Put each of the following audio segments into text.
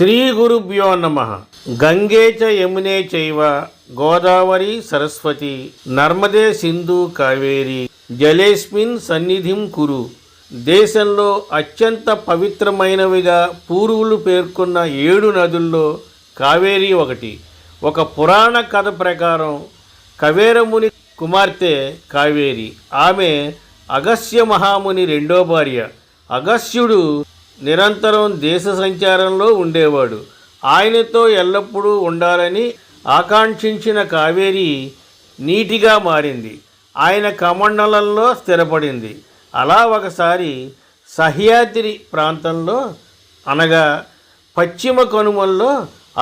శ్రీ గురుభ్యో నమః. గంగే చ యమునే చైవ గోదావరి సరస్వతి నర్మదే సింధు కావేరి జలేస్మిన్ సన్నిధిం కురు. దేశంలో అత్యంత పవిత్రమైనవిగా పూర్వులు పేర్కొన్న 7 నదుల్లో కావేరి ఒకటి. ఒక పురాణ కథ ప్రకారం కవేరముని కుమార్తె కావేరి. ఆమె అగస్త్య మహాముని రెండో భార్య. అగస్త్యుడు నిరంతరం దేశ సంచారంలో ఉండేవాడు. ఆయనతో ఎల్లప్పుడూ ఉండాలని ఆకాంక్షించిన కావేరి నీటిగా మారింది. ఆయన కమండలంలో స్థిరపడింది. అలా ఒకసారి సహ్యాద్రి ప్రాంతంలో అనగా పశ్చిమ కనుమల్లో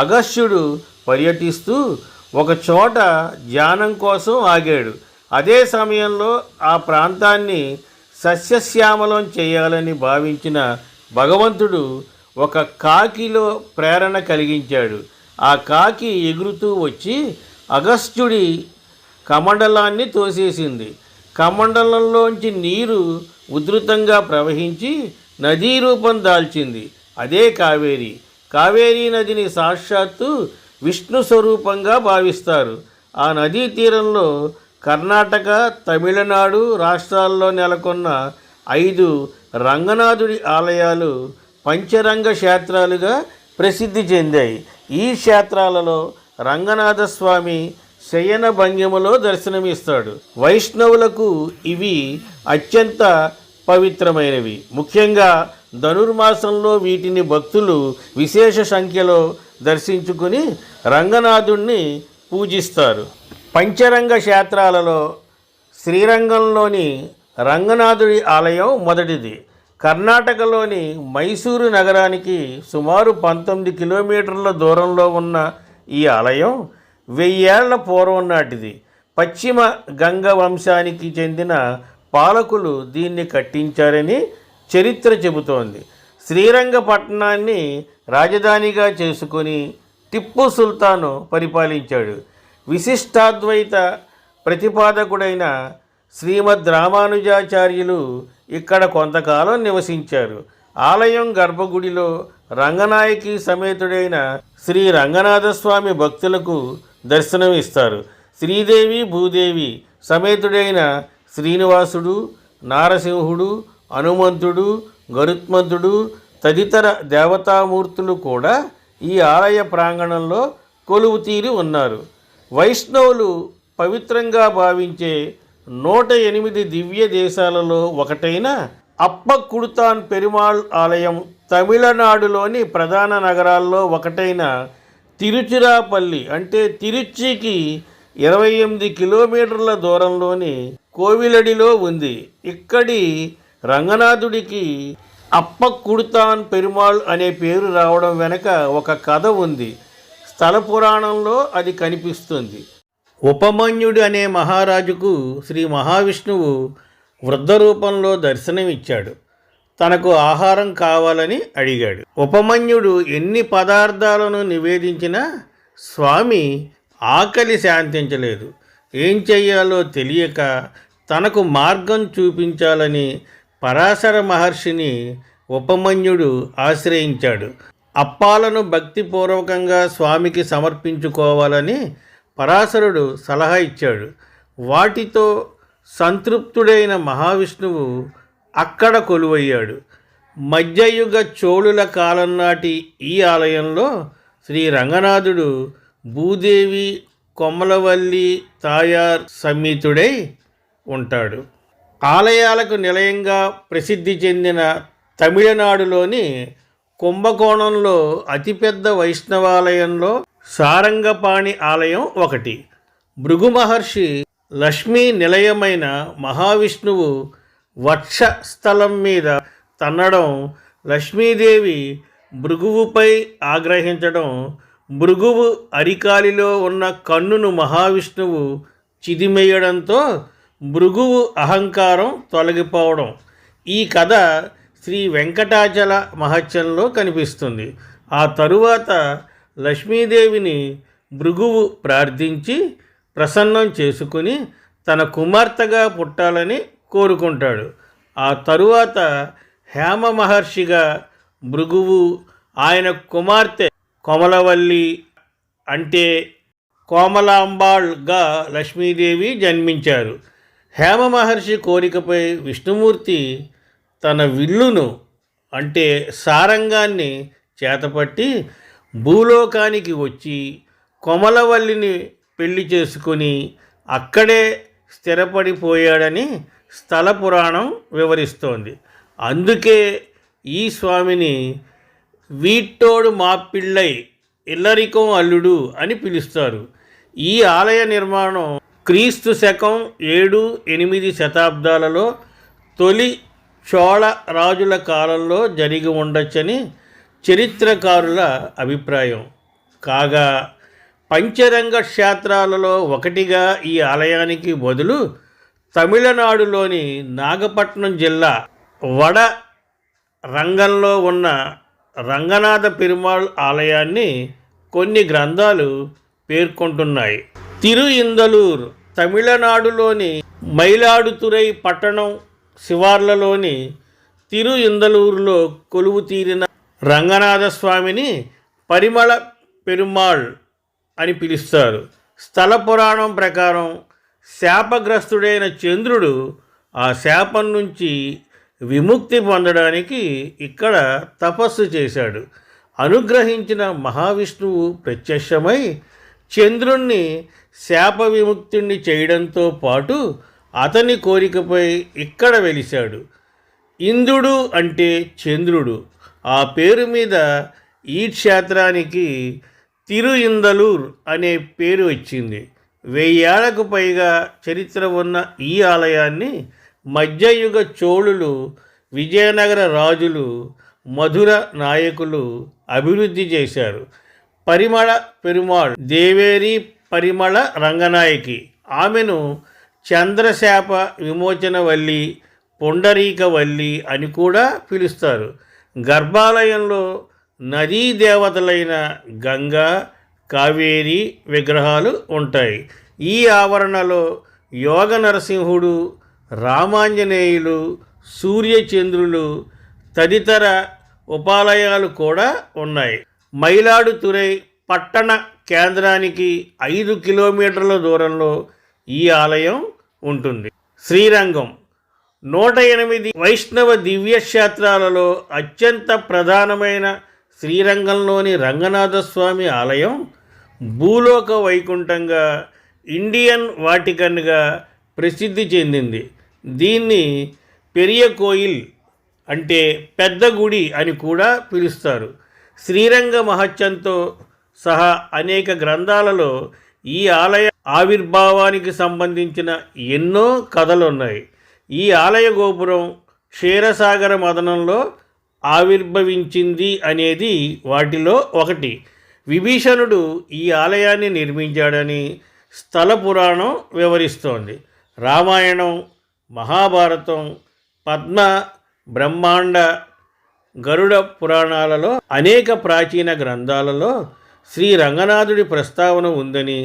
అగస్త్యుడు పర్యటిస్తూ ఒక చోట ధ్యానం కోసం ఆగాడు. అదే సమయంలో ఆ ప్రాంతాన్ని సస్యశ్యామలం చేయాలని భావించిన భగవంతుడు ఒక కాకిలో ప్రేరణ కలిగించాడు. ఆ కాకి ఎగురుతూ వచ్చి అగస్త్యుడి కమండలాన్ని తోసేసింది. కమండలంలోంచి నీరు ఉధృతంగా ప్రవహించి నదీ రూపం దాల్చింది. అదే కావేరి. కావేరీ నదిని సాక్షాత్తు విష్ణు స్వరూపంగా భావిస్తారు. ఆ నదీ తీరంలో కర్ణాటక, తమిళనాడు రాష్ట్రాల్లో నెలకొన్న 5 రంగనాథుడి ఆలయాలు పంచరంగ క్షేత్రాలుగా ప్రసిద్ధి చెందాయి. ఈ క్షేత్రాలలో రంగనాథ స్వామి శయన భంగిమలో దర్శనమిస్తాడు. వైష్ణవులకు ఇవి అత్యంత పవిత్రమైనవి. ముఖ్యంగా ధనుర్మాసంలో వీటిని భక్తులు విశేష సంఖ్యలో దర్శించుకుని రంగనాథుణ్ణి పూజిస్తారు. పంచరంగ క్షేత్రాలలో శ్రీరంగంలోని రంగనాథుడి ఆలయం మొదటిది. కర్ణాటకలోని మైసూరు నగరానికి సుమారు 19 కిలోమీటర్ల దూరంలో ఉన్న ఈ ఆలయం 1000 ఏళ్ల పూర్వం నాటిది. పశ్చిమ గంగ వంశానికి చెందిన పాలకులు దీన్ని కట్టించారని చరిత్ర చెబుతోంది. శ్రీరంగపట్టణాన్ని రాజధానిగా చేసుకొని టిప్పు సుల్తాను పరిపాలించాడు. విశిష్టాద్వైత ప్రతిపాదకుడైన శ్రీమద్ రామానుజాచార్యులు ఇక్కడ కొంతకాలం నివసించారు. ఆలయం గర్భగుడిలో రంగనాయకి సమేతుడైన శ్రీ రంగనాథస్వామి భక్తులకు దర్శనం ఇస్తారు. శ్రీదేవి భూదేవి సమేతుడైన శ్రీనివాసుడు, నారసింహుడు, హనుమంతుడు, గరుత్మంతుడు తదితర దేవతామూర్తులు కూడా ఈ ఆలయ ప్రాంగణంలో కొలువు తీరి ఉన్నారు. వైష్ణవులు పవిత్రంగా భావించే 108 దివ్య దేశాలలో ఒకటైన అప్పక్కుడుతాన్ పెరుమాళ్ ఆలయం తమిళనాడులోని ప్రధాన నగరాల్లో ఒకటైన తిరుచిరాపల్లి అంటే తిరుచికి 28 కిలోమీటర్ల దూరంలోని కోవిలడిలో ఉంది. ఇక్కడి రంగనాథుడికి అప్పక్కుడుతాన్ పెరుమాళ్ అనే పేరు రావడం వెనక ఒక కథ ఉంది. స్థల పురాణంలో అది కనిపిస్తుంది. ఉపమన్యుడు అనే మహారాజుకు శ్రీ మహావిష్ణువు వృద్ధ రూపంలో దర్శనమిచ్చాడు. తనకు ఆహారం కావాలని అడిగాడు. ఉపమన్యుడు ఎన్ని పదార్థాలను నివేదించినా స్వామి ఆకలి శాంతించలేదు. ఏం చెయ్యాలో తెలియక తనకు మార్గం చూపించాలని పరాశర మహర్షిని ఉపమన్యుడు ఆశ్రయించాడు. అప్పాలను భక్తిపూర్వకంగా స్వామికి సమర్పించుకోవాలని పరాశరుడు సలహా ఇచ్చాడు. వాటితో సంతృప్తుడైన మహావిష్ణువు అక్కడ కొలువయ్యాడు. మధ్యయుగ చోళుల కాలం నాటి ఈ ఆలయంలో శ్రీ రంగనాథుడు భూదేవి, కొమ్మలవల్లి తాయార్ సమేతుడై ఉంటాడు. ఆలయాలకు నిలయంగా ప్రసిద్ధి చెందిన తమిళనాడులోని కుంభకోణంలో అతిపెద్ద వైష్ణవాలయంలో సారంగపాణి ఆలయం ఒకటి. భృగు మహర్షి లక్ష్మీ నిలయమైన మహావిష్ణువు వక్షస్థలం మీద తన్నడం, లక్ష్మీదేవి భృగువుపై ఆగ్రహించడం, భృగువు అరికాలిలో ఉన్న కన్నును మహావిష్ణువు చిదిమేయడంతో భృగువు అహంకారం తొలగిపోవడం. ఈ కథ శ్రీ వెంకటాచల మహత్యంలో కనిపిస్తుంది. ఆ తరువాత లక్ష్మీదేవిని భృగువు ప్రార్థించి ప్రసన్నం చేసుకుని తన కుమార్తెగా పుట్టాలని కోరుకుంటాడు. ఆ తరువాత హేమ మహర్షిగా భృగువు, ఆయన కుమార్తె కొమలవల్లి అంటే కోమలాంబాళ్గా లక్ష్మీదేవి జన్మించారు. హేమ మహర్షి కోరికపై విష్ణుమూర్తి తన విల్లును అంటే సారంగాన్ని చేతపట్టి భూలోకానికి వచ్చి కొమలవల్లిని పెళ్లి చేసుకొని అక్కడే స్థిరపడిపోయాడని స్థల పురాణం వివరిస్తోంది. అందుకే ఈ స్వామిని వీట్టోడు మాపిళ్ళై ఇల్లరికం అల్లుడు అని పిలుస్తారు. ఈ ఆలయ నిర్మాణం క్రీస్తు శకం 7-8 శతాబ్దాలలో తొలి చోళ రాజుల కాలంలో జరిగి ఉండొచ్చని చరిత్రకారుల అభిప్రాయం. కాగా పంచరంగ క్షేత్రాలలో ఒకటిగా ఈ ఆలయానికి బదులు తమిళనాడులోని నాగపట్నం జిల్లా వడ రంగంలో ఉన్న రంగనాథ పెరుమాళ్ ఆలయాన్ని కొన్ని గ్రంథాలు పేర్కొంటున్నాయి. తిరు ఇందలూర్ తమిళనాడులోని మైలాడుతురై పట్టణం శివార్లలోని తిరు ఇందలూరులో కొలువు తీరిన రంగనాథ స్వామిని పరిమళ పెరుమాళ్ అని పిలుస్తారు. స్థల పురాణం ప్రకారం శాపగ్రస్తుడైన చంద్రుడు ఆ శాపం నుంచి విముక్తి పొందడానికి ఇక్కడ తపస్సు చేశాడు. అనుగ్రహించిన మహావిష్ణువు ప్రత్యక్షమై చంద్రుణ్ణి శాప విముక్తుణ్ణి చేయడంతో పాటు అతని కోరికపై ఇక్కడ వెలిశాడు. ఇంద్రుడు అంటే చంద్రుడు. ఆ పేరు మీద ఈ క్షేత్రానికి తిరు ఇందలూర్ అనే పేరు వచ్చింది. 1000 ఏళ్లకు పైగా చరిత్ర ఉన్న ఈ ఆలయాన్ని మధ్యయుగ చోళులు, విజయనగర రాజులు, మధుర నాయకులు అభివృద్ధి చేశారు. పరిమళ పెరుమాళ్ దేవేరి పరిమళ రంగనాయకి, ఆమెను చంద్రశాప విమోచనవల్లి, పుండరీకవల్లి అని కూడా పిలుస్తారు. గర్భాలయంలో నదీ దేవతలైన గంగా, కావేరి విగ్రహాలు ఉంటాయి. ఈ ఆవరణలో యోగ నరసింహుడు, రామాంజనేయులు, సూర్యచంద్రులు తదితర ఉపాలయాలు కూడా ఉన్నాయి. మైలాడుతురై పట్టణ కేంద్రానికి 5 కిలోమీటర్ల దూరంలో ఈ ఆలయం ఉంటుంది. శ్రీరంగం 108 వైష్ణవ దివ్యక్షేత్రాలలో అత్యంత ప్రధానమైన శ్రీరంగంలోని రంగనాథస్వామి ఆలయం భూలోక వైకుంఠంగా, ఇండియన్ వాటికన్గా ప్రసిద్ధి చెందింది. దీన్ని పెరియ కోయిల్ అంటే పెద్ద గుడి అని కూడా పిలుస్తారు. శ్రీరంగ మహత్యంతో సహా అనేక గ్రంథాలలో ఈ ఆలయ ఆవిర్భావానికి సంబంధించిన ఎన్నో కథలున్నాయి. ఈ ఆలయ గోపురం క్షీరసాగర మదనంలో ఆవిర్భవించింది అనేది వాటిలో ఒకటి. విభీషణుడు ఈ ఆలయాన్ని నిర్మించాడని స్థల పురాణం వివరిస్తోంది. రామాయణం, మహాభారతం, పద్మ, బ్రహ్మాండ, గరుడ పురాణాలలో అనేక ప్రాచీన గ్రంథాలలో శ్రీ రంగనాథుడి ప్రస్తావన ఉందని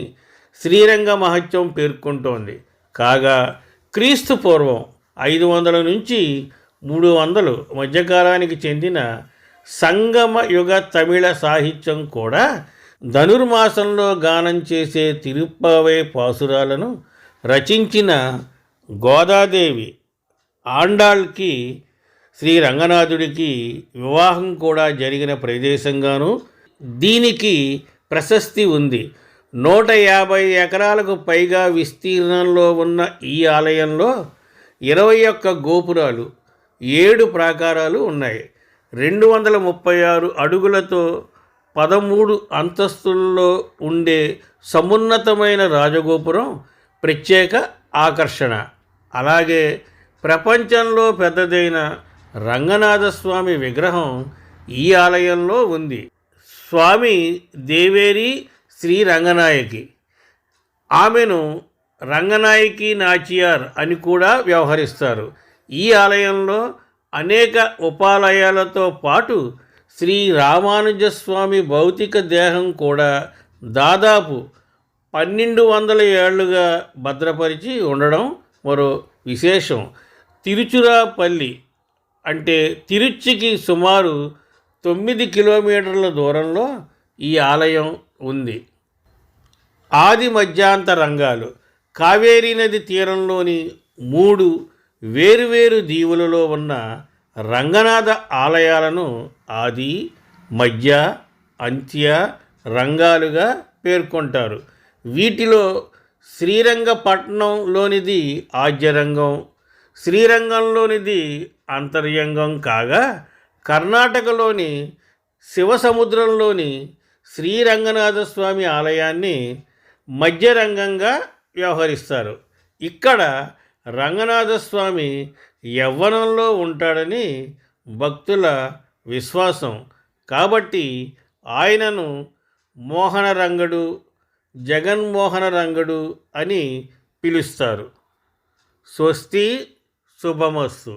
శ్రీరంగ మహత్యం పేర్కొంటోంది. కాగా క్రీస్తు పూర్వం 500 నుంచి 300 మధ్యకాలానికి చెందిన సంగమ యుగ తమిళ సాహిత్యం కూడా ధనుర్మాసంలో గానం చేసే తిరుప్పావై పాసురాలను రచించిన గోదాదేవి ఆండాళ్కి శ్రీ రంగనాథుడికి వివాహం కూడా జరిగిన ప్రదేశంగాను దీనికి ప్రశస్తి ఉంది. 150 ఎకరాలకు పైగా విస్తీర్ణంలో ఉన్న ఈ ఆలయంలో 21 గోపురాలు, 7 ప్రాకారాలు ఉన్నాయి. 236 అడుగులతో 13 అంతస్తుల్లో ఉండే సమున్నతమైన రాజగోపురం ప్రత్యేక ఆకర్షణ. అలాగే ప్రపంచంలో పెద్దదైన రంగనాథస్వామి విగ్రహం ఈ ఆలయంలో ఉంది. స్వామి దేవేరి శ్రీ రంగనాయకి, ఆమెను రంగనాయకి నాచియార్ అని కూడా వ్యవహరిస్తారు. ఈ ఆలయంలో అనేక ఉపాలయాలతో పాటు శ్రీ రామానుజస్వామి భౌతిక దేహం కూడా దాదాపు 1200 ఏళ్లుగా భద్రపరిచి ఉండడం మరో విశేషం. తిరుచురాపల్లి అంటే తిరుచికి సుమారు 9 కిలోమీటర్ల దూరంలో ఈ ఆలయం ఉంది. ఆది మధ్యాంత రంగాలు కావేరీ నది తీరంలోని 3 వేరువేరు దీవులలో ఉన్న రంగనాథ ఆలయాలను ఆది, మధ్య, అంత్య రంగాలుగా పేర్కొంటారు. వీటిలో శ్రీరంగపట్నంలోనిది ఆద్యరంగం, శ్రీరంగంలోనిది అంతర్యంగం కాగా, కర్ణాటకలోని శివసముద్రంలోని శ్రీరంగనాథస్వామి ఆలయాన్ని మధ్యరంగంగా వ్యవహరిస్తారు. ఇక్కడ రంగనాథస్వామి యవ్వనంలో ఉంటాడని భక్తుల విశ్వాసం. కాబట్టి ఆయనను మోహనరంగడు, జగన్మోహనరంగడు అని పిలుస్తారు. స్వస్తి, శుభమస్తు.